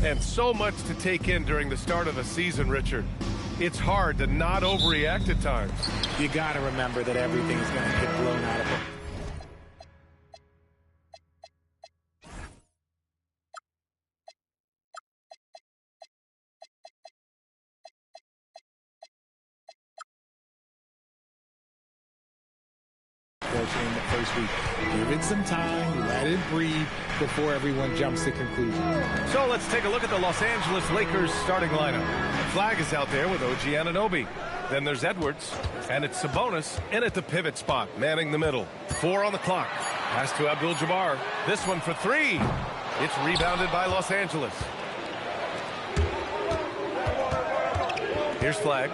And so much to take in during the start of a season, Richard. It's hard to not overreact at times. You got to remember that everything is going to get blown out of it. In the first week, give it some time, let it breathe before everyone jumps to conclusions. So let's take a look at the Los Angeles Lakers starting lineup. Flag is out there with OG Anunoby. Then there's Edwards, and it's Sabonis in at the pivot spot, manning the middle. 4 on the clock. Pass to Abdul-Jabbar. This one for 3. It's rebounded by Los Angeles. Here's Flag.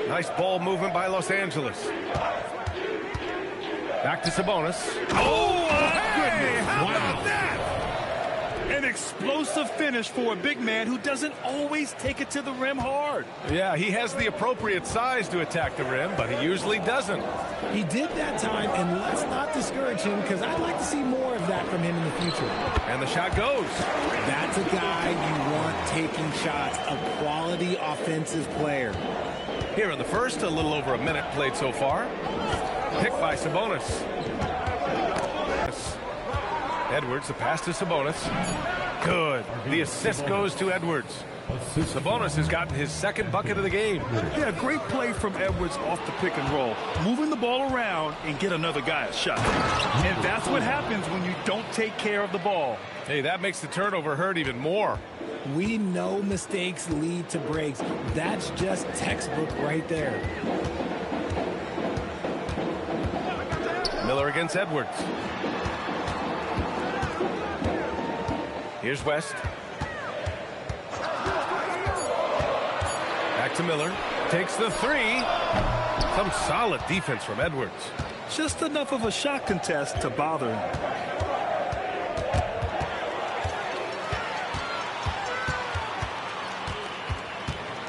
Nice ball movement by Los Angeles. Back to Sabonis. Oh, hey, how about that? An explosive finish for a big man who doesn't always take it to the rim hard. Yeah, he has the appropriate size to attack the rim, but he usually doesn't. He did that time, and let's not discourage him because I'd like to see more of that from him in the future. And the shot goes. That's a guy you want taking shots, a quality offensive player. Here in the first, a little over a minute played so far. Picked by Sabonis. Edwards, the pass to Sabonis. Good. The assist goes to Edwards. Sabonis has gotten his second bucket of the game. Yeah, great play from Edwards off the pick and roll. Moving the ball around and get another guy a shot. And that's what happens when you don't take care of the ball. Hey, that makes the turnover hurt even more. We know mistakes lead to breaks. That's just textbook right there. Miller against Edwards. Here's West. Back to Miller. Takes the 3. Some solid defense from Edwards. Just enough of a shot contest to bother him.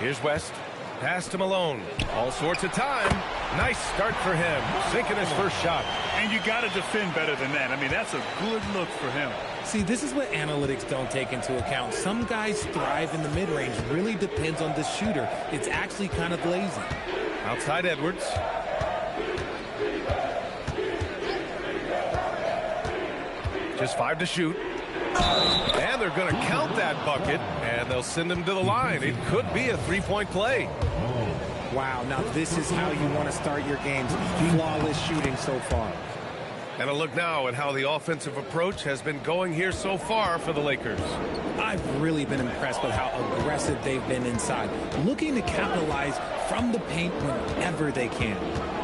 Here's West. Pass to Malone. All sorts of time. Nice start for him. Sinking his first shot. And you got to defend better than that. I mean, that's a good look for him. See, this is what analytics don't take into account. Some guys thrive in the mid-range. Really depends on the shooter. It's actually kind of lazy. Outside Edwards. Just 5 to shoot. And they're going to count that bucket, and they'll send him to the line. It could be a 3-point play. Wow, now this is how you want to start your games. Flawless shooting so far. And a look now at how the offensive approach has been going here so far for the Lakers. I've really been impressed with how aggressive they've been inside, looking to capitalize from the paint whenever they can.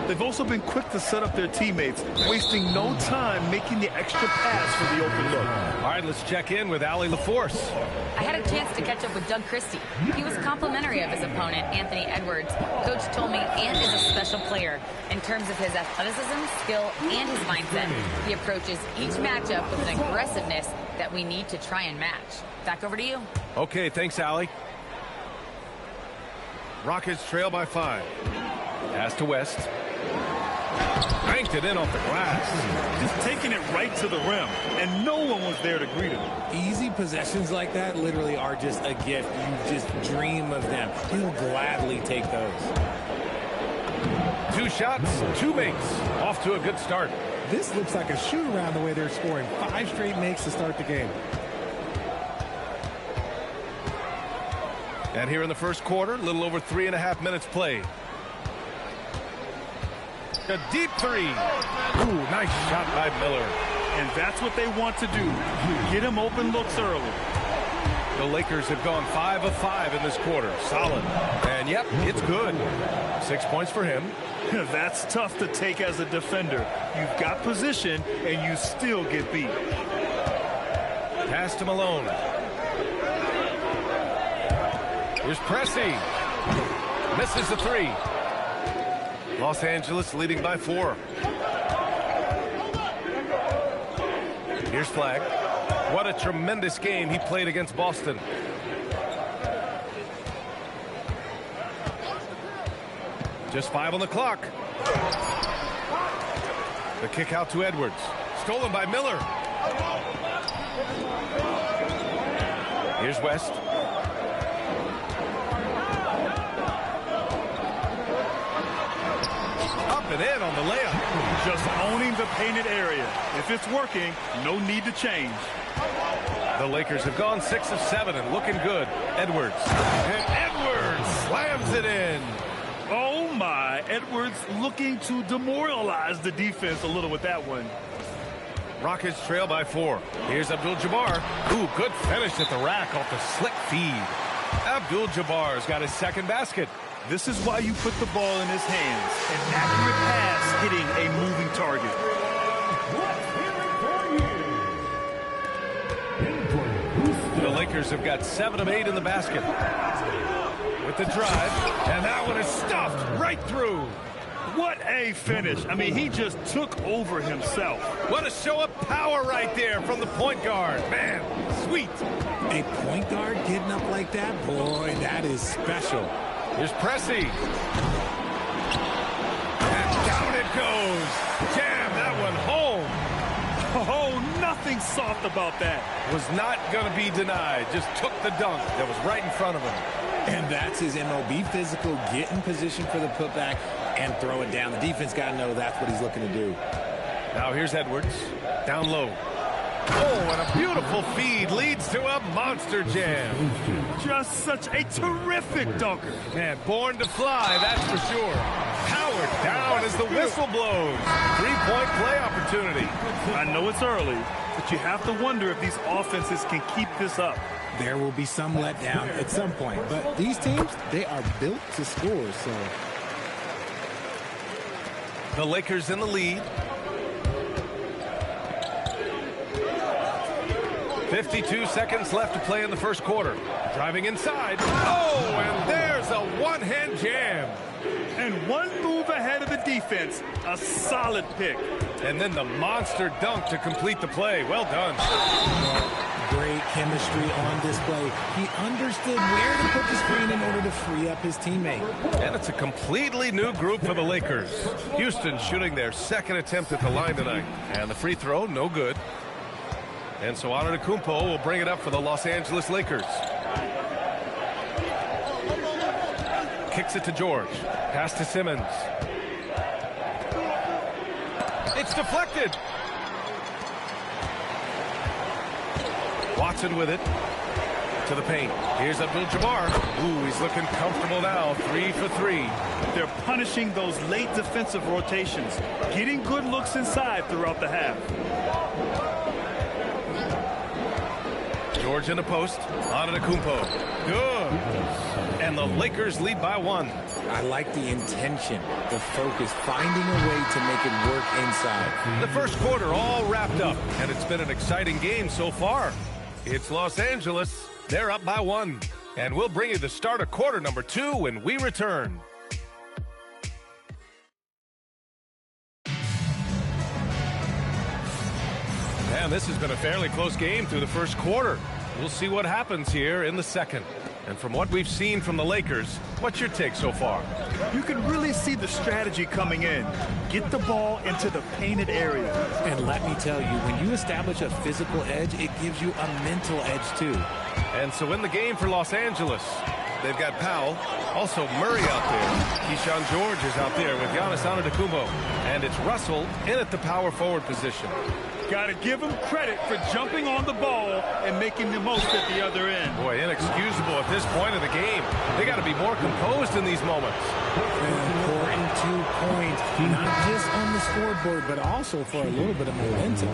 They've also been quick to set up their teammates, wasting no time making the extra pass for the open look. All right, let's check in with Allie LaForce. I had a chance to catch up with Doug Christie. He was complimentary of his opponent, Anthony Edwards. Coach told me Ant is a special player in terms of his athleticism, skill, and his mindset. He approaches each matchup with an aggressiveness that we need to try and match. Back over to you. Okay, thanks, Allie. Rockets trail by 5. Pass to West. Banked it in off the glass. Just taking it right to the rim, and no one was there to greet him. Easy possessions like that literally are just a gift. You just dream of them. He'll gladly take those. 2 shots, 2 makes. Off to a good start. This looks like a shoot-around the way they're scoring. 5 straight makes to start the game. And here in the first quarter, a little over 3.5 minutes played. A deep 3. Ooh, nice shot by Miller. And that's what they want to do. Get him open looks early. The Lakers have gone 5 of 5 in this quarter. Solid. And yep, it's good. 6 points for him. That's tough to take as a defender. You've got position, and you still get beat. Pass to Malone. Here's Pressey. Misses the 3. Los Angeles leading by 4. Here's Flag. What a tremendous game he played against Boston. Just 5 on the clock. The kick out to Edwards. Stolen by Miller. Here's West. Up and in on the layup. Just owning the painted area. If it's working, no need to change. The Lakers have gone 6 of 7 and looking good. Edwards. And Edwards slams it in. Oh, my. Edwards looking to demoralize the defense a little with that one. Rockets trail by 4. Here's Abdul-Jabbar. Ooh, good finish at the rack off the slick feed. Abdul-Jabbar's got his second basket. This is why you put the ball in his hands. An accurate pass hitting a moving target. The Lakers have got 7 of 8 in the basket. With the drive, and that one is stuffed right through. What a finish. I mean, he just took over himself. What a show of power right there from the point guard. Man, sweet. A point guard getting up like that? Boy, that is special. Here's Pressey. And down it goes. Jam that one home. Oh, nothing soft about that. Was not going to be denied. Just took the dunk that was right in front of him. And that's his MO. Be physical, get in position for the putback, and throw it down. The defense got to know that's what he's looking to do. Now here's Edwards. Down low. Oh, and a beautiful feed leads to a monster jam. Just such a terrific dunker. Man, born to fly, that's for sure. Powered down as the whistle blows. 3-point play opportunity. I know it's early, but you have to wonder if these offenses can keep this up. There will be some letdown at some point, but these teams, they are built to score, so. The Lakers in the lead. 52 seconds left to play in the first quarter. Driving inside. Oh, and there's a one-hand jam. And one move ahead of the defense. A solid pick. And then the monster dunk to complete the play. Well done. Great chemistry on display. He understood where to put the screen in order to free up his teammate. And it's a completely new group for the Lakers. Houston shooting their second attempt at the line tonight. And the free throw, no good. And so Antetokounmpo will bring it up for the Los Angeles Lakers. Kicks it to George. Pass to Simmons. It's deflected. Watson with it. To the paint. Here's Abdul-Jabbar. Ooh, he's looking comfortable now. 3 for 3. They're punishing those late defensive rotations. Getting good looks inside throughout the half. George in the post. Antetokounmpo. Good. And the Lakers lead by 1. I like the intention, the focus, finding a way to make it work inside. The first quarter all wrapped up, and it's been an exciting game so far. It's Los Angeles. They're up by 1. And we'll bring you the start of quarter number 2 when we return. And this has been a fairly close game through the first quarter. We'll see what happens here in the second. And from what we've seen from the Lakers, what's your take so far? You can really see the strategy coming in. Get the ball into the painted area. And let me tell you, when you establish a physical edge, it gives you a mental edge too. And so in the game for Los Angeles, they've got Powell, also Murray out there. Keyshawn George is out there with Giannis Antetokounmpo. And it's Russell in at the power forward position. Got to give him credit for jumping on the ball and making the most at the other end. Boy, inexcusable at this point of the game. They got to be more composed in these moments. An important 2 points, not just on the scoreboard, but also for a little bit of momentum.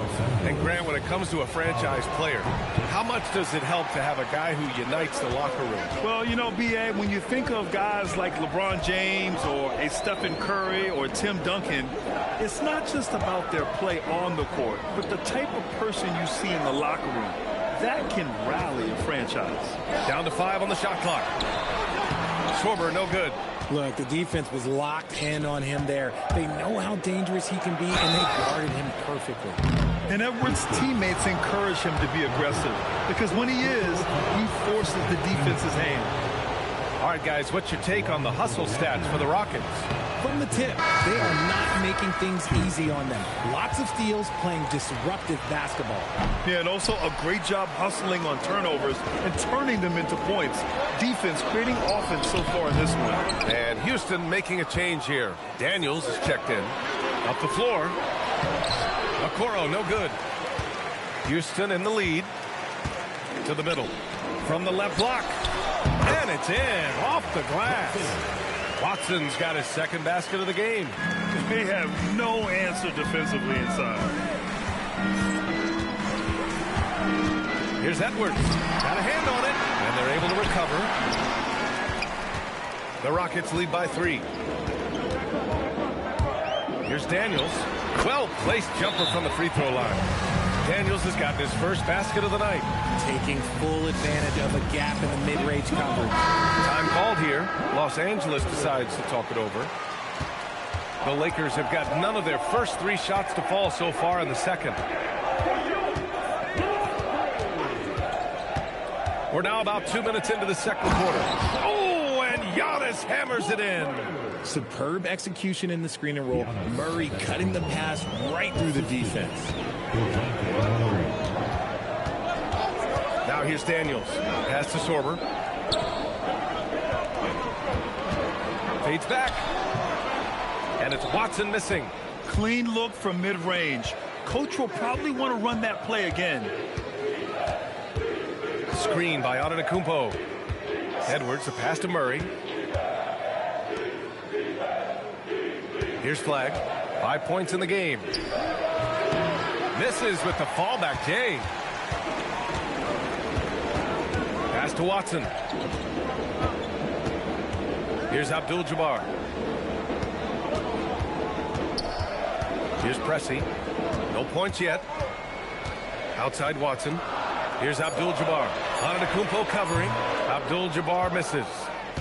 And Grant, when it comes to a franchise player, how much does it help to have a guy who unites the locker room? Well, you know, B.A., when you think of guys like LeBron James or a Stephen Curry or Tim Duncan, it's not just about their play on the court, but the type of person you see in the locker room. That can rally a franchise. Down to 5 on the shot clock. Schwarber, no good. Look, the defense was locked in on him there. They know how dangerous he can be, and they guarded him perfectly. And Edwards' teammates encourage him to be aggressive because when he is, he forces the defense's hand. All right, guys, what's your take on the hustle stats for the Rockets? From the tip, they are not making things easy on them. Lots of steals, playing disruptive basketball. Yeah, and also a great job hustling on turnovers and turning them into points. Defense creating offense so far in this one. And Houston making a change here. Daniels is checked in. Up the floor. Okoro, no good. Houston in the lead. To the middle. From the left block. And it's in. Off the glass. Watson's got his second basket of the game. They have no answer defensively inside. Here's Edwards. Got a hand on it. And they're able to recover. The Rockets lead by 3. Here's Daniels. Well-placed jumper from the free throw line. Daniels has gotten his first basket of the night. Taking full advantage of a gap in the mid-range coverage. Time called here. Los Angeles decides to talk it over. The Lakers have got none of their first 3 shots to fall so far in the second. We're now about 2 minutes into the second quarter. Oh, and Giannis hammers it in. Superb execution in the screen and roll. Murray cutting the pass right through the defense. Now here's Daniels. Pass to Sorber. Fades back. And it's Watson missing. Clean look from mid-range. Coach will probably want to run that play again. Screen by Antetokounmpo. Edwards, the pass to Murray. Here's Flag. 5 points in the game. Misses with the fallback, Jay. Pass to Watson. Here's Abdul-Jabbar. Here's Pressey. No points yet. Outside Watson. Here's Abdul-Jabbar. Antetokounmpo covering. Abdul-Jabbar misses.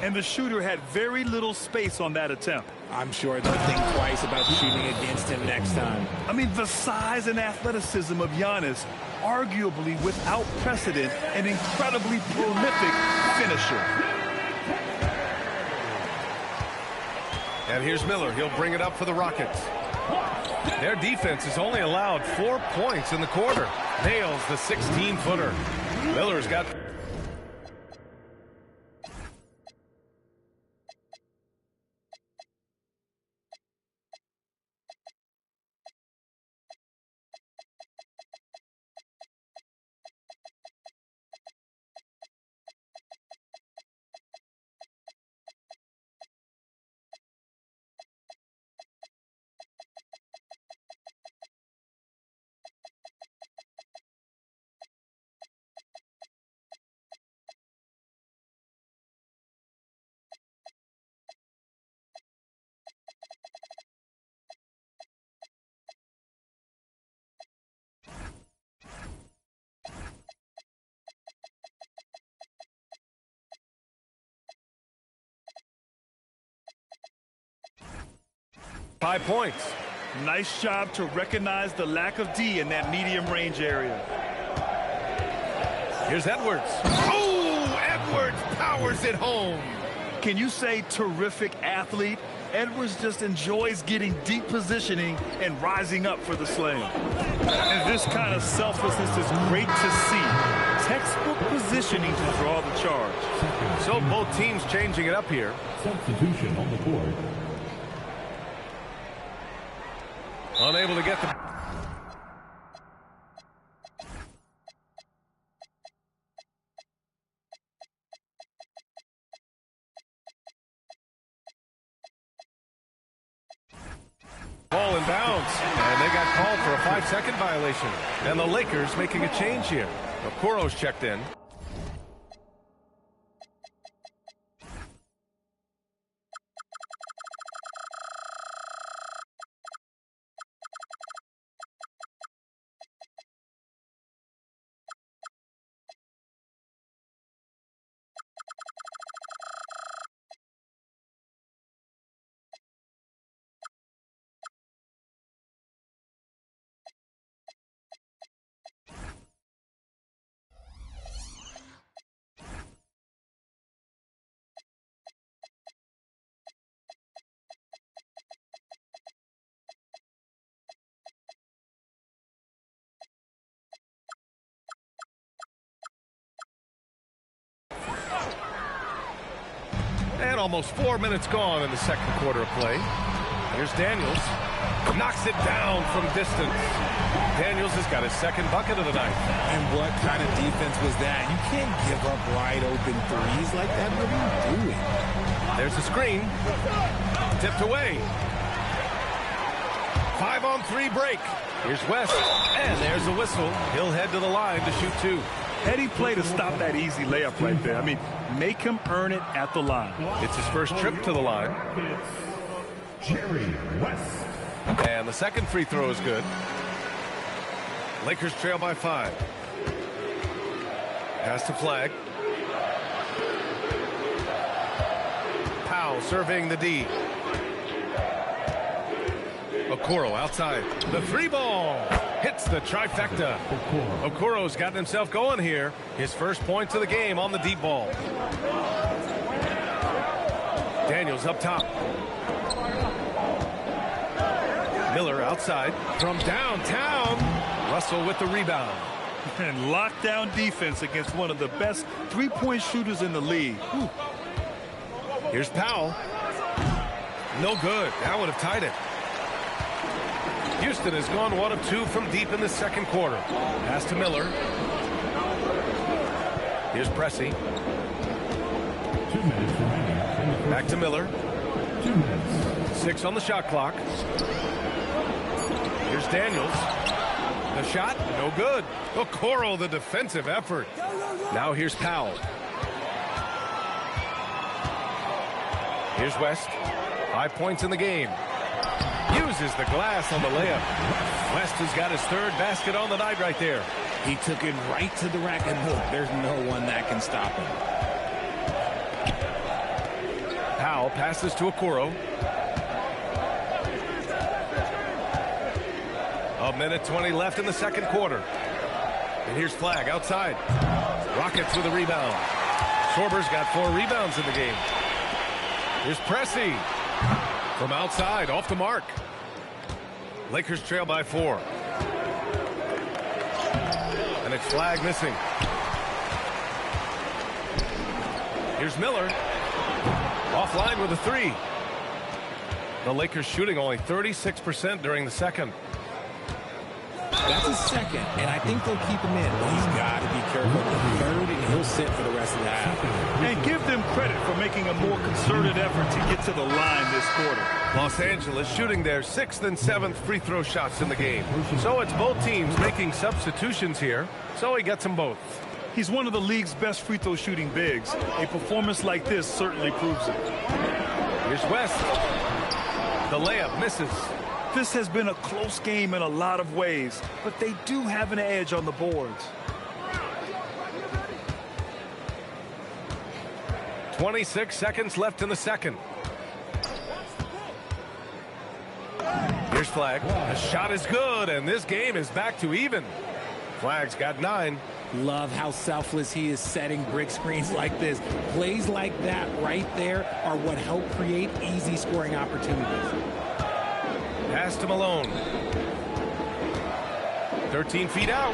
And the shooter had very little space on that attempt. I'm sure they'll think twice about shooting against him next time. I mean, the size and athleticism of Giannis, arguably without precedent, an incredibly prolific finisher. And here's Miller. He'll bring it up for the Rockets. Their defense has only allowed 4 points in the quarter. Nails the 16-footer. Miller's got... Five points. Nice job to recognize the lack of D in that medium range area. Here's Edwards. Oh, Edwards powers it home. Can you say terrific athlete? Edwards just enjoys getting deep positioning and rising up for the slam. And this kind of selflessness is great to see. Textbook positioning to draw the charge. So both teams changing it up here. Substitution on the court. Unable to get the... Ball in bounds. And they got called for a 5-second violation. And the Lakers making a change here. Okoro's checked in. almost 4 minutes gone in the second quarter of play. Here's Daniels. Knocks it down from distance. Daniels has got his second bucket of the night. And what kind of defense was that? You can't give up wide open threes like that. What are you doing? There's the screen. Tipped away. 5-on-3 break. Here's West. And there's a whistle. He'll head to the line to shoot two. Heady play to stop that easy layup right there. I mean, make him earn it at the line. It's his first trip to the line. Jerry West. And the second free throw is good. Lakers trail by 5. Pass to Flag. Powell surveying the D. Okoro outside. The three ball hits the trifecta. Okoro's gotten himself going here. His first points of the game on the deep ball. Daniels up top. Miller outside from downtown. Russell with the rebound. And lockdown defense against one of the best three-point shooters in the league. Whew. Here's Powell. No good. That would have tied it. Houston has gone 1 of 2 from deep in the second quarter. Pass to Miller. Here's Pressey. 2 minutes remaining. Back to Miller. 2 minutes. 6 on the shot clock. Here's Daniels. The shot, no good. Okoro, the defensive effort. Now here's Powell. Here's West. 5 points in the game. Uses the glass on the layup. West has got his third basket on the night right there. He took it right to the rack, and look, there's no one that can stop him. Powell passes to Okoro. A minute 20 left in the second quarter. And here's Flag outside. Rockets with a rebound. Sorber's got 4 rebounds in the game. Here's Pressey. From outside, off the mark. Lakers trail by 4. And it's Flag missing. Here's Miller. Offline with a 3. The Lakers shooting only 36% during the second. That's his second, and I think they'll keep him in. But he's got to be careful with the third, and he'll sit for the rest of the half. And give them credit for making a more concerted effort to get to the line this quarter. Los Angeles shooting their 6th and 7th free throw shots in the game. So it's both teams making substitutions here, so he gets them both. He's one of the league's best free throw shooting bigs. A performance like this certainly proves it. Here's West. The layup misses. This has been a close game in a lot of ways, but they do have an edge on the boards. 26 seconds left in the second. Here's Flag. The shot is good, and this game is back to even. Flag's got 9. Love how selfless he is setting brick screens like this. Plays like that right there are what help create easy scoring opportunities. Pass to Malone. 13 feet out.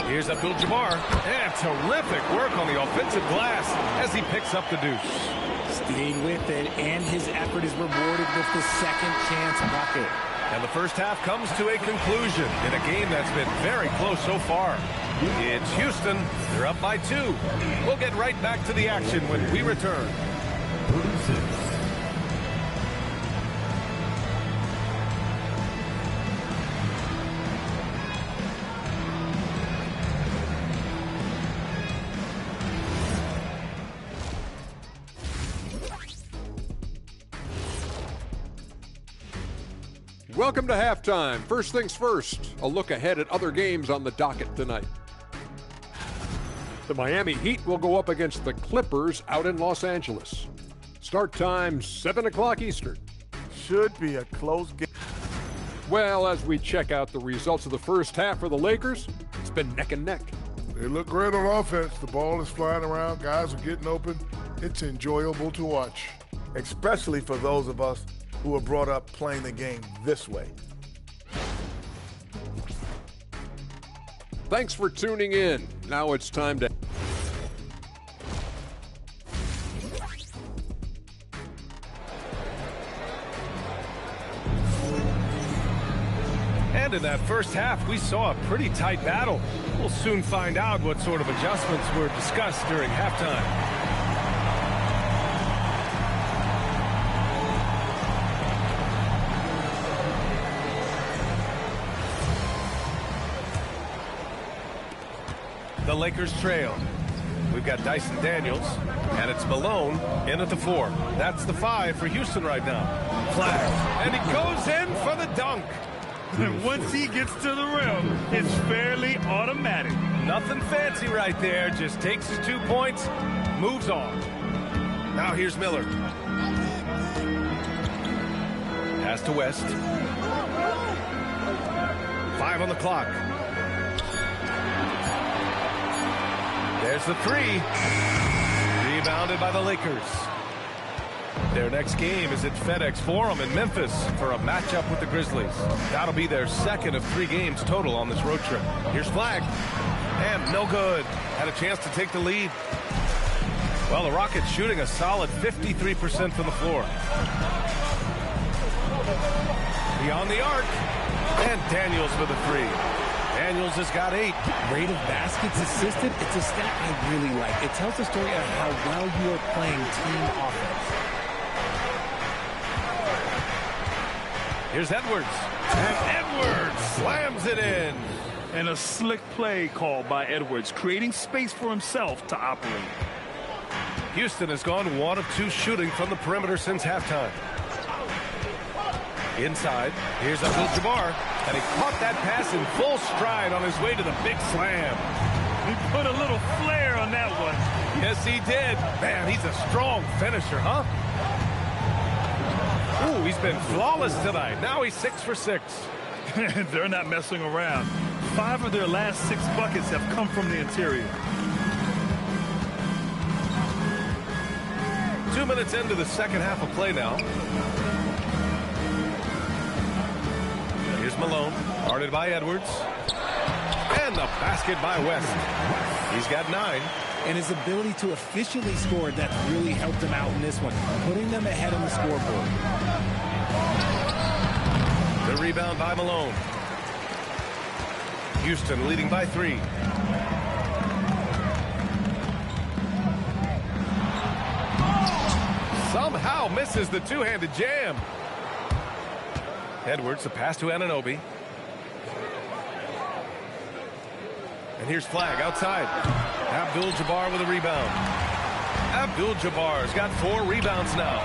Here's Abdul-Jabbar. And terrific work on the offensive glass as he picks up the deuce. Stayed with it, and his effort is rewarded with the second chance bucket. And the first half comes to a conclusion in a game that's been very close so far. It's Houston. They're up by 2. We'll get right back to the action when we return. 36. Welcome to halftime. First things first, a look ahead at other games on the docket tonight. The Miami Heat will go up against the Clippers out in Los Angeles. Start time 7 o'clock Eastern. Should be a close game. Well, as we check out the results of the first half for the Lakers, it's been neck and neck. They look great on offense. The ball is flying around. Guys are getting open. It's enjoyable to watch. Especially for those of us who were brought up playing the game this way. Thanks for tuning in. Now it's time to... And in that first half, we saw a pretty tight battle. We'll soon find out what sort of adjustments were discussed during halftime. The Lakers trail. We've got Dyson Daniels, and it's Malone in at the 4. That's the 5 for Houston right now. Flag, and he goes in for the dunk. And once he gets to the rim, it's fairly automatic. Nothing fancy right there. Just takes his 2 points, moves on. Now here's Miller. Pass to West. 5 on the clock. There's the 3. Rebounded by the Lakers. Their next game is at FedEx Forum in Memphis for a matchup with the Grizzlies. That'll be their second of 3 games total on this road trip. Here's Flag. And no good. Had a chance to take the lead. Well, the Rockets shooting a solid 53% from the floor. Beyond the arc. And Daniels with a 3. Daniels has got 8. Rate of baskets assisted, it's a stat I really like. It tells the story of how well you are playing team offense. Here's Edwards. And Edwards slams it in. And a slick play called by Edwards, creating space for himself to operate. Houston has gone 1 of 2 shooting from the perimeter since halftime. Inside, here's Abdul-Jabbar, and he caught that pass in full stride on his way to the big slam. He put a little flair on that one. Yes, he did. Man, he's a strong finisher, huh? Ooh, he's been flawless tonight. Now he's 6 for 6. They're not messing around. 5 of their last 6 buckets have come from the interior. 2 minutes into the second half of play now. Here's Malone, guarded by Edwards. And the basket by West. He's got 9. And his ability to efficiently score, that's really helped him out in this one, putting them ahead on the scoreboard. The rebound by Malone. Houston leading by 3. Somehow misses the two-handed jam. Edwards, the pass to Anunoby. And here's Flag outside. Abdul-Jabbar with a rebound. Abdul-Jabbar's got 4 rebounds now.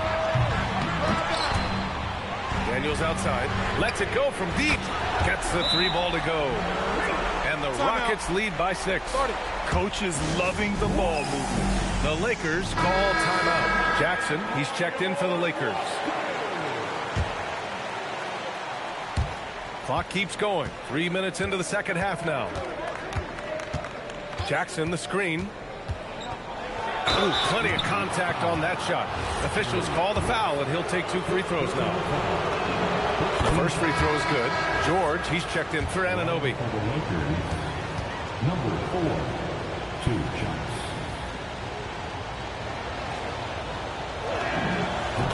Daniels outside. Lets it go from deep. Gets the 3 ball to go. And the Rockets lead by 6. Coach is loving the ball movement. The Lakers call timeout. Jackson, he's checked in for the Lakers. Clock keeps going. 3 minutes into the second half now. Jackson, the screen. Ooh, plenty of contact on that shot. Officials call the foul, and he'll take 2 free throws now. The first free throw is good. George, he's checked in for Anunoby. Number 4, 2 shots.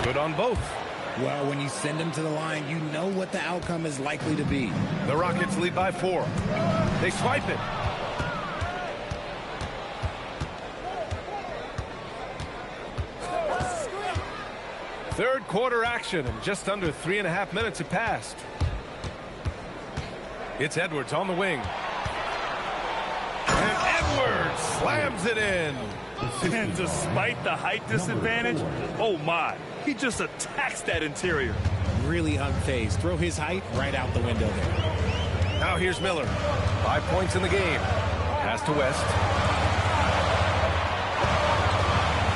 Good on both. Well, when you send them to the line, you know what the outcome is likely to be. The Rockets lead by 4. They swipe it. Third quarter action, and just under 3.5 minutes have passed. It's Edwards on the wing. And Edwards slams it in. And despite the height disadvantage, oh my, he just attacks that interior. Really unfazed. Throw his height right out the window there. Now here's Miller. 5 points in the game. Pass to West.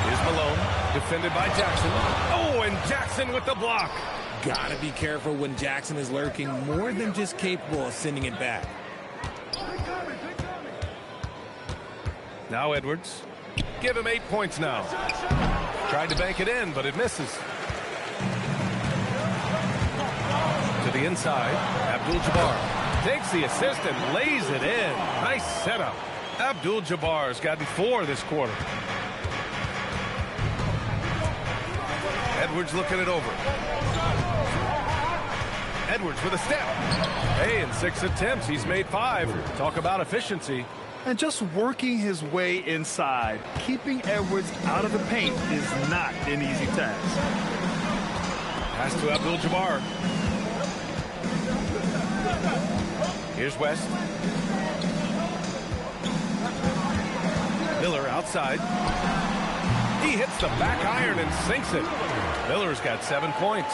Here's Malone. Defended by Jackson. Oh, and Jackson with the block. Gotta be careful when Jackson is lurking, more than just capable of sending it back. Now Edwards. Give him 8 points now. Tried to bank it in, but it misses. To the inside, Abdul-Jabbar takes the assist and lays it in. Nice setup. Abdul-Jabbar's gotten 4 this quarter. Edwards looking it over. Edwards with a step. Hey, in 6 attempts, he's made 5. Talk about efficiency. And just working his way inside, keeping Edwards out of the paint is not an easy task. Pass to Abdul-Jabbar. Here's West. Miller outside. He hits the back iron and sinks it. Miller's got 7 points.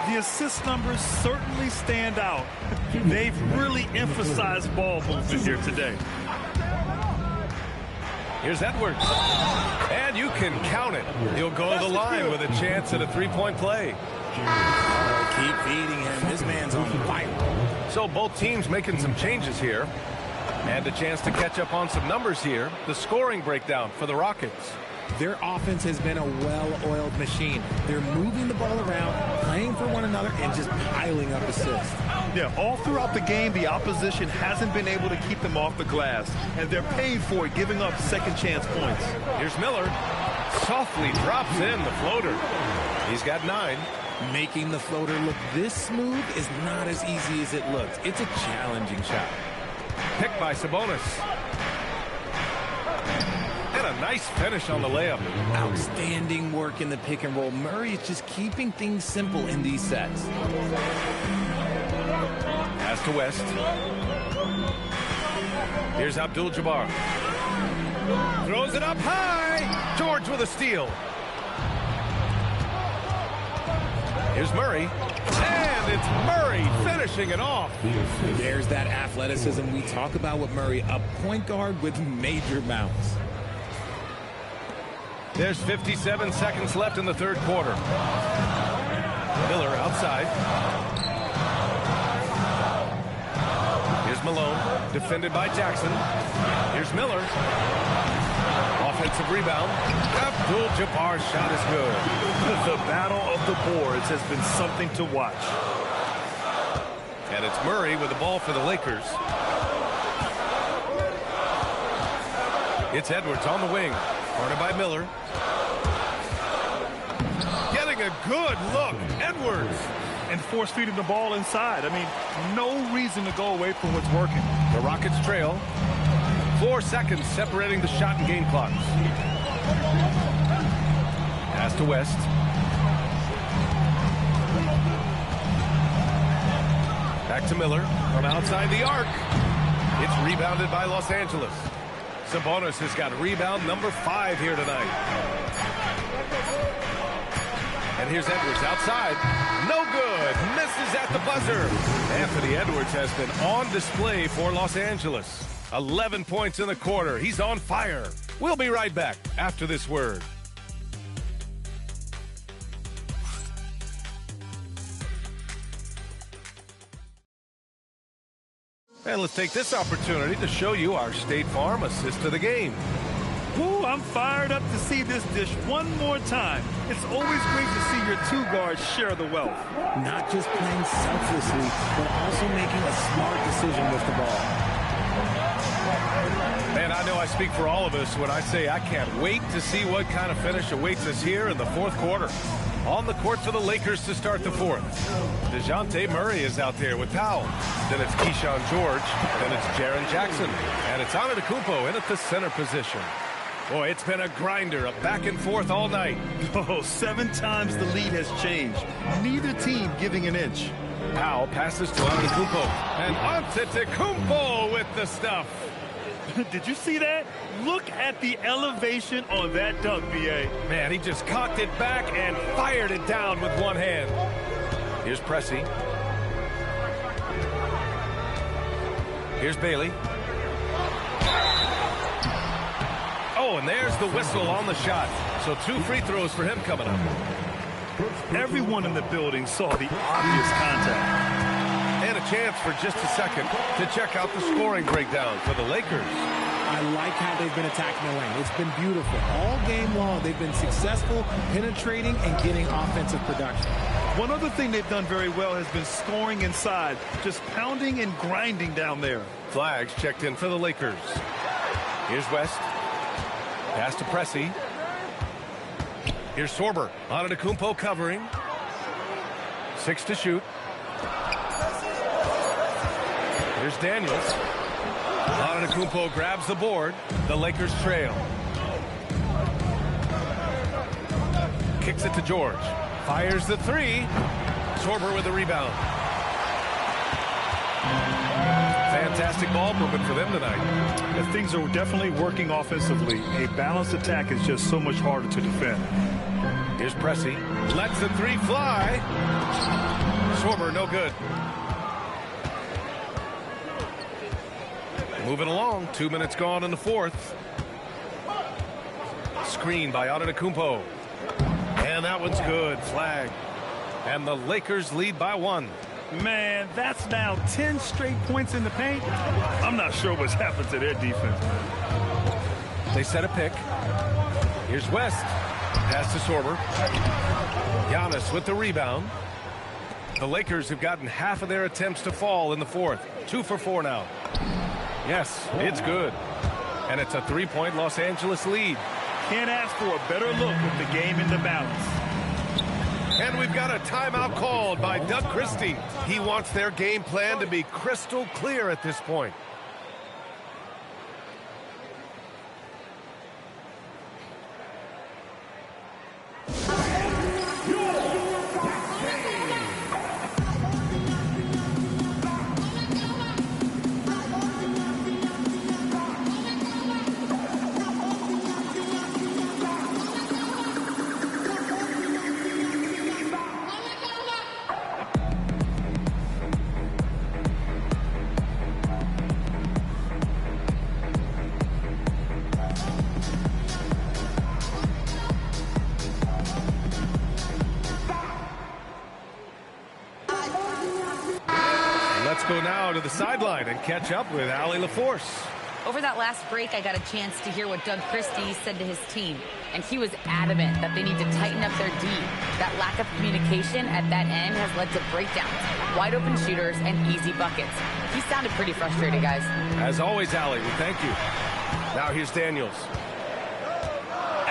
The assist numbers certainly stand out. They've really emphasized ball movement here today. Here's Edwards. And you can count it. He'll go to the line with a chance at a 3-point play. Keep feeding him. This man's on fire. So both teams making some changes here. And a chance to catch up on some numbers here. The scoring breakdown for the Rockets. Their offense has been a well-oiled machine. They're moving the ball around, playing for one another, and just piling up assists. Yeah, all throughout the game, the opposition hasn't been able to keep them off the glass, and they're paying for it, giving up second chance points. Here's Miller. Softly drops in the floater. He's got 9. Making the floater look this smooth is not as easy as it looks. It's a challenging shot. Picked by Sabonis. And a nice finish on the layup. Outstanding work in the pick and roll. Murray is just keeping things simple in these sets. Pass to West. Here's Abdul-Jabbar. Throws it up high. George with a steal. Here's Murray. And it's Murray finishing it off. There's that athleticism we talk about with Murray. A point guard with major bounce. There's 57 seconds left in the third quarter. Miller outside. Here's Malone, defended by Jackson. Here's Miller. Offensive rebound. Abdul-Jabbar's shot is good. The battle of the boards has been something to watch. And it's Murray with the ball for the Lakers. It's Edwards on the wing. Guarded by Miller. Getting a good look. Edwards. And force feeding the ball inside. I mean, no reason to go away from what's working. The Rockets trail. 4 seconds separating the shot and game clocks. Pass to West. Back to Miller from outside the arc. It's rebounded by Los Angeles. Sabonis has got rebound number 5 here tonight. And here's Edwards outside. No good. Misses at the buzzer. Anthony Edwards has been on display for Los Angeles. 11 points in the quarter. He's on fire. We'll be right back after this word. And let's take this opportunity to show you our State Farm assist to the game. Woo, I'm fired up to see this dish one more time. It's always great to see your 2 guards share the wealth. Not just playing selflessly, but also making a smart decision with the ball. Man, I know I speak for all of us when I say I can't wait to see what kind of finish awaits us here in the fourth quarter. On the court for the Lakers to start the fourth. DeJounte Murray is out there with Powell. Then it's Keyshawn George. Then it's Jaren Jackson. And it's Antetokounmpo in at the center position. Boy, it's been a grinder, a back and forth all night. Oh, 7 times the lead has changed. Neither team giving an inch. Powell passes to Antetokounmpo. And Antetokounmpo with the stuff. Did you see that? Look at the elevation on that dunk, B.A. Man, he just cocked it back and fired it down with one hand. Here's Pressey. Here's Bailey. Oh, and there's the whistle on the shot. So 2 free throws for him coming up. Everyone in the building saw the obvious contact. And a chance for just a second to check out the scoring breakdown for the Lakers. I like how they've been attacking the lane. It's been beautiful. All game long, they've been successful penetrating and getting offensive production. One other thing they've done very well has been scoring inside, just pounding and grinding down there. Flags checked in for the Lakers. Here's West. Pass to Pressey. Here's Sorber. Antetokounmpo covering. 6 to shoot. Here's Daniels. Antetokounmpo grabs the board. The Lakers trail. Kicks it to George. Fires the three. Sorber with the rebound. Fantastic ball movement for them tonight. And things are definitely working offensively. A balanced attack is just so much harder to defend. Here's Pressey. Lets the three fly. Sorber, no good. Moving along. 2 minutes gone in the fourth. Screen by Antetokounmpo. And that one's good. Flag. And the Lakers lead by 1. Man, that's now 10 straight points in the paint. I'm not sure what's happened to their defense. They set a pick. Here's West. Pass to Sorber. Giannis with the rebound. The Lakers have gotten half of their attempts to fall in the fourth. 2 for 4 now. Yes, it's good. And it's a 3-point Los Angeles lead. Can't ask for a better look with the game in the balance. And we've got a timeout called by Doug Christie. He wants their game plan to be crystal clear at this point. Let's go now to the sideline and catch up with Allie LaForce. Over that last break, I got a chance to hear what Doug Christie said to his team, and he was adamant that they need to tighten up their D. That lack of communication at that end has led to breakdowns, wide open shooters, and easy buckets. He sounded pretty frustrated, guys. As always, Allie, we thank you. Now here's Daniels.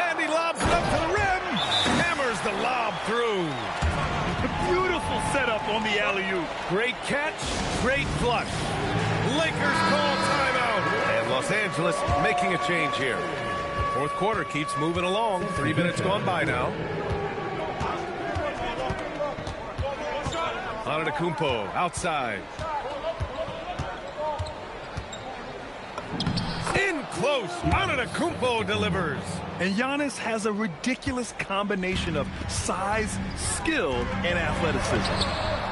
And he lobs it up to the rim. Hammers the lob through. Beautiful setup on the alley-oop. Great catch, great flush. Lakers call timeout. And Los Angeles making a change here. Fourth quarter keeps moving along. 3 minutes gone by now. Antetokounmpo outside. In close. Antetokounmpo delivers. And Giannis has a ridiculous combination of size, skill, and athleticism.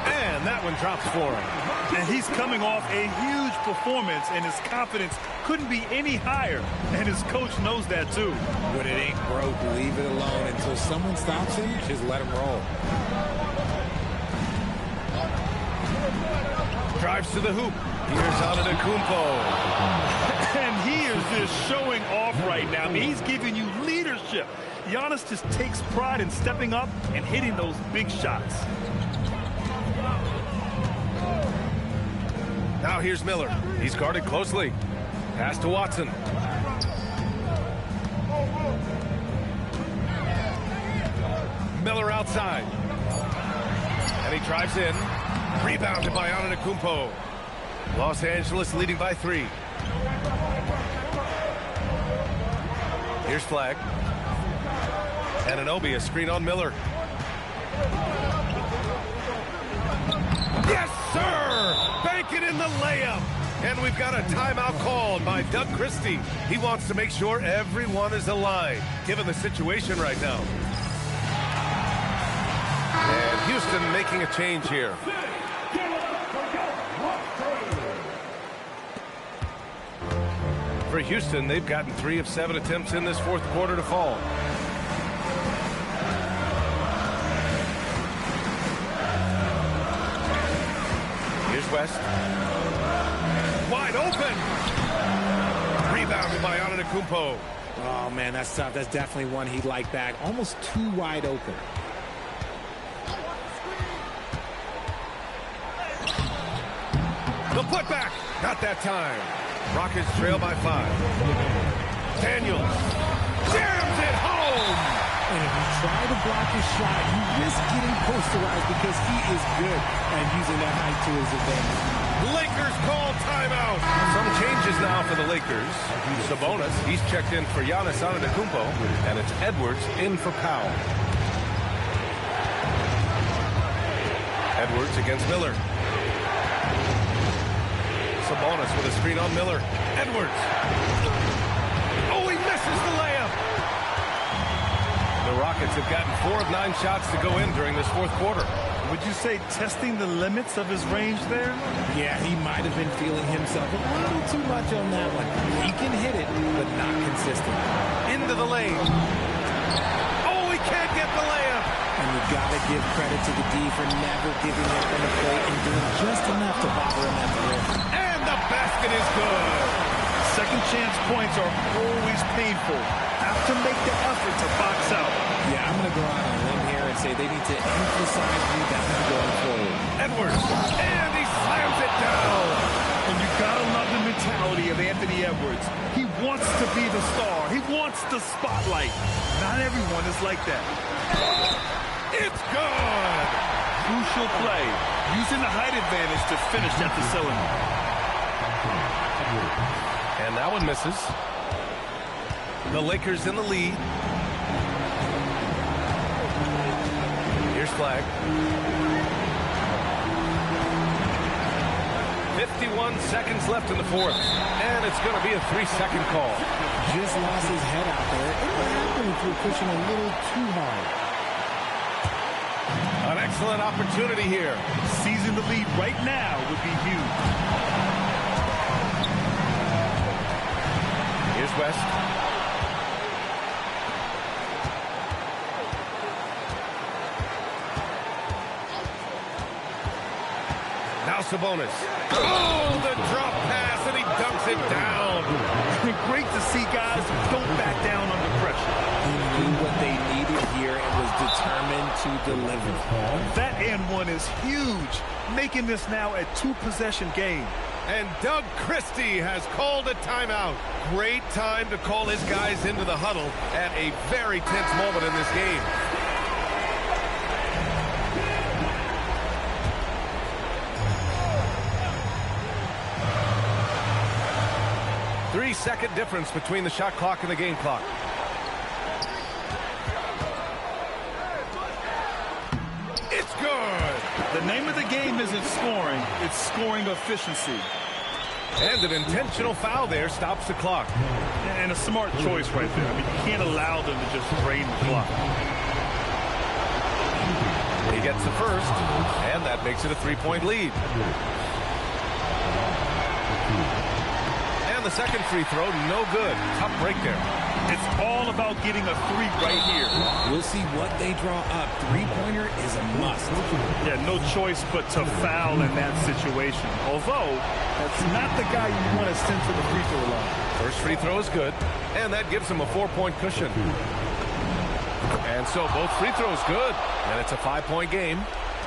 And that one drops for him. And he's coming off a huge performance, and his confidence couldn't be any higher. And his coach knows that, too. When it ain't broke, leave it alone. Until someone stops him, just let him roll. Drives to the hoop. Here's Antetokounmpo. And he is just showing off right now. I mean, he's giving you leadership. Giannis just takes pride in stepping up and hitting those big shots. Now here's Miller. He's guarded closely. Pass to Watson. Miller outside. And he drives in. Rebounded by Antetokounmpo. Los Angeles leading by 3. Here's Flag. Anunoby, a screen on Miller. Yes, sir! Bank it in the layup. And we've got a timeout called by Doug Christie. He wants to make sure everyone is aligned, given the situation right now. And Houston making a change here. For Houston, they've gotten 3 of 7 attempts in this fourth quarter to fall. Here's West. Wide open. Rebounded by Antetokounmpo. Oh, man, that's tough. That's definitely one he'd like back. Almost too wide open. The putback. Not that time. Rockets trail by 5. Daniels jams it home. And if you try to block his shot, you risk getting posterized because he is good at using that height to his advantage. Lakers call timeout. Some changes now for the Lakers. Sabonis, he's checked in for Giannis Antetokounmpo, and it's Edwards in for Powell. Edwards against Miller. Sabonis with a screen on Miller. Edwards. Oh, he misses the layup. The Rockets have gotten 4 of 9 shots to go in during this fourth quarter. Would you say testing the limits of his range there? Yeah, he might have been feeling himself a little too much on that one. He can hit it, but not consistent. Into the lane. Oh, he can't get the layup. And you got to give credit to the D for never giving up on the plate and doing just enough to bother him at the rim. And the basket is good. Second chance points are always painful. Have to make the effort to box out. Yeah, I'm going to go out on a limb here and say they need to emphasize rebounding going forward. Edwards, and he slams it down. And you got to love the mentality of Anthony Edwards. He wants to be the star. He wants the spotlight. Not everyone is like that. It's good. Crucial play. Using the height advantage to finish at the cylinder. And that one misses. The Lakers in the lead. Here's Flag. 51 seconds left in the fourth. And it's going to be a 3-second call. Just lost his head out there. It might happen if you're pushing a little too hard. An excellent opportunity here. Seizing the lead right now would be huge. Here's West. Now Sabonis. Oh, the drop pass, and he dunks it down. Great to see guys who don't back down under pressure. He knew what they needed here and was determined to deliver. That and one is huge, making this now a 2-possession game. And Doug Christie has called a timeout. Great time to call his guys into the huddle at a very tense moment in this game. Three-second difference between the shot clock and the game clock. It's good. The name of the game isn't scoring, it's scoring efficiency. And an intentional foul there stops the clock. And a smart choice right there. I mean, you can't allow them to just drain the clock. He gets the first, and that makes it a 3-point lead. And the second free throw, no good. Tough break there. It's all about getting a 3 right here. We'll see what they draw up. Three-pointer is a must. Yeah, no choice but to foul in that situation. Although, that's not the guy you want to send to the free throw line. First free throw is good, and that gives him a 4-point cushion. And so both free throws good, and it's a 5-point game.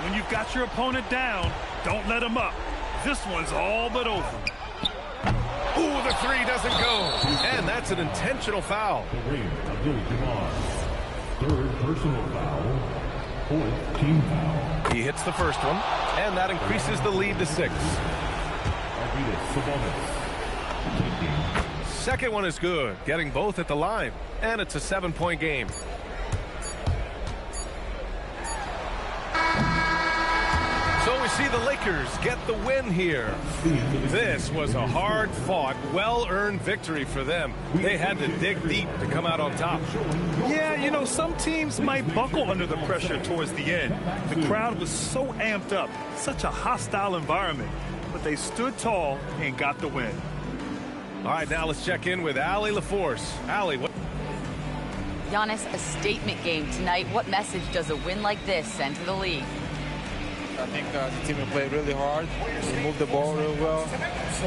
When you've got your opponent down, don't let him up. This one's all but over. Ooh, the 3 doesn't go. And that's an intentional foul. Kareem Abdul-Jabbar. Third personal foul. Fourth team foul. He hits the first one, and that increases the lead to 6. Second one is good, getting both at the line, and it's a 7-point game. So we see the Lakers get the win here. This was a hard-fought, well-earned victory for them. They had to dig deep to come out on top. Yeah, you know, some teams might buckle under the pressure towards the end. The crowd was so amped up, such a hostile environment. But they stood tall and got the win. All right, now let's check in with Allie LaForce. Allie, what? Giannis, a statement game tonight. What message does a win like this send to the league? I think the team will play really hard. We moved the ball real well,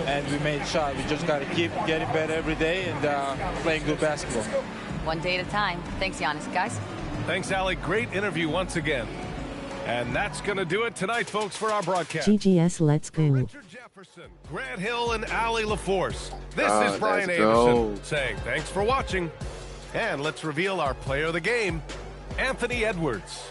and we made shots. We just got to keep getting better every day and playing good basketball. One day at a time. Thanks, Giannis. Guys? Thanks, Allie. Great interview once again. And that's going to do it tonight, folks, for our broadcast. GGS, let's go. Richard Jefferson, Grant Hill, and Allie LaForce. This is Brian Anderson saying thanks for watching. And let's reveal our player of the game, Anthony Edwards.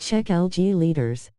Check LG leaders.